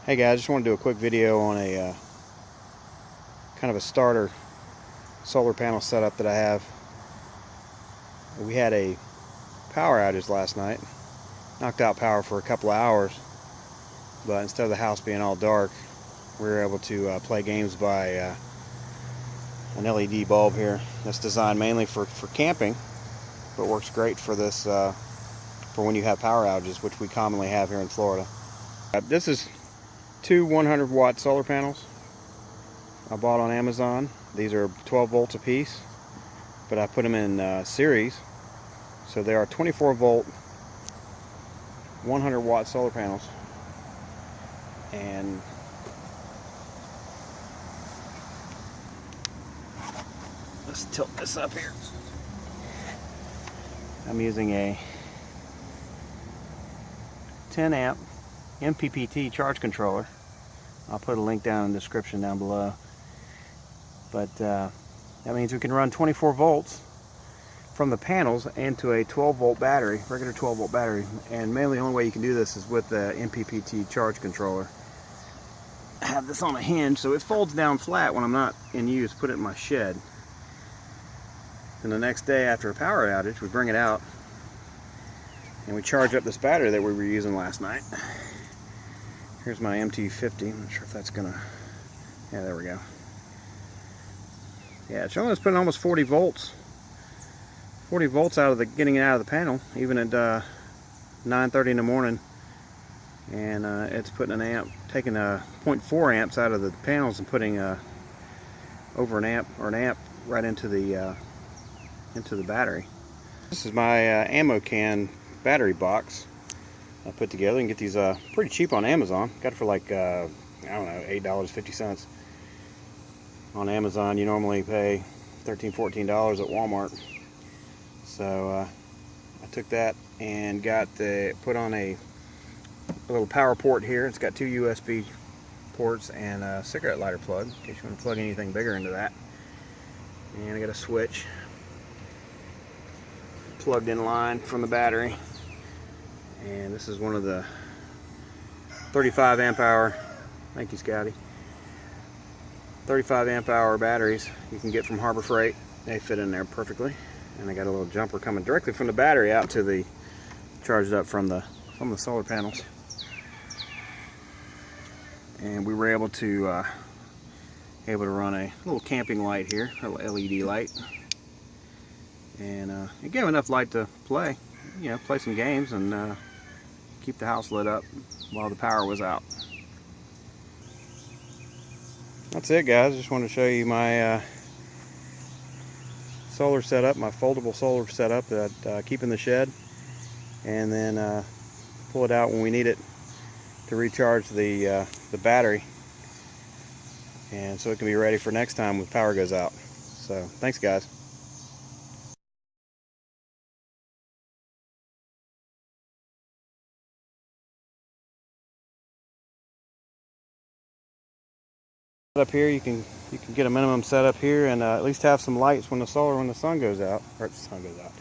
Hey guys, just want to do a quick video on a kind of a starter solar panel setup that I have. We had a power outage last night, knocked out power for a couple of hours, but instead of the house being all dark, we were able to play games by an LED bulb here that's designed mainly for camping, but works great for this for when you have power outages, which we commonly have here in Florida. This is two 100-watt solar panels I bought on Amazon. These are 12 volts a piece, but I put them in series, so they are 24 volt 100-watt solar panels. And let's tilt this up here. I'm using a 10 amp MPPT charge controller. I'll put a link down in the description down below. But that means we can run 24 volts from the panels into a 12 volt battery, regular 12 volt battery. And mainly the only way you can do this is with the MPPT charge controller. I have this on a hinge so it folds down flat when I'm not in use. Put it in my shed. And the next day after a power outage, we bring it out and we charge up this battery that we were using last night. Here's my MT50. I'm not sure if that's gonna, yeah, there we go. Yeah, it's showing us putting almost 40 volts. 40 volts out of the, getting it out of the panel, even at 9:30 in the morning. And it's putting an amp, taking 0.4 amps out of the panels and putting over an amp or an amp right into the battery. This is my ammo can battery box I put together. You can get these pretty cheap on Amazon. Got it for like I don't know, $8.50 on Amazon. You normally pay $13-14 at Walmart. So I took that and got put on a little power port here. It's got two USB ports and a cigarette lighter plug in case you want to plug anything bigger into that. And I got a switch plugged in line from the battery. And this is one of the 35 amp hour, thank you Scotty, 35 amp hour batteries you can get from Harbor Freight. They fit in there perfectly. And I got a little jumper coming directly from the battery out to the, charged up from the solar panels. And we were able to run a little camping light here, a little LED light. And it gave enough light to play, you know, play some games and keep the house lit up while the power was out. That's it, guys. Just wanted to show you my solar setup, my foldable solar setup that I keep in the shed, and then pull it out when we need it to recharge the battery, and so it can be ready for next time when power goes out. So thanks, guys. Up here you can get a minimum setup here and at least have some lights when the sun goes out, or the sun goes out.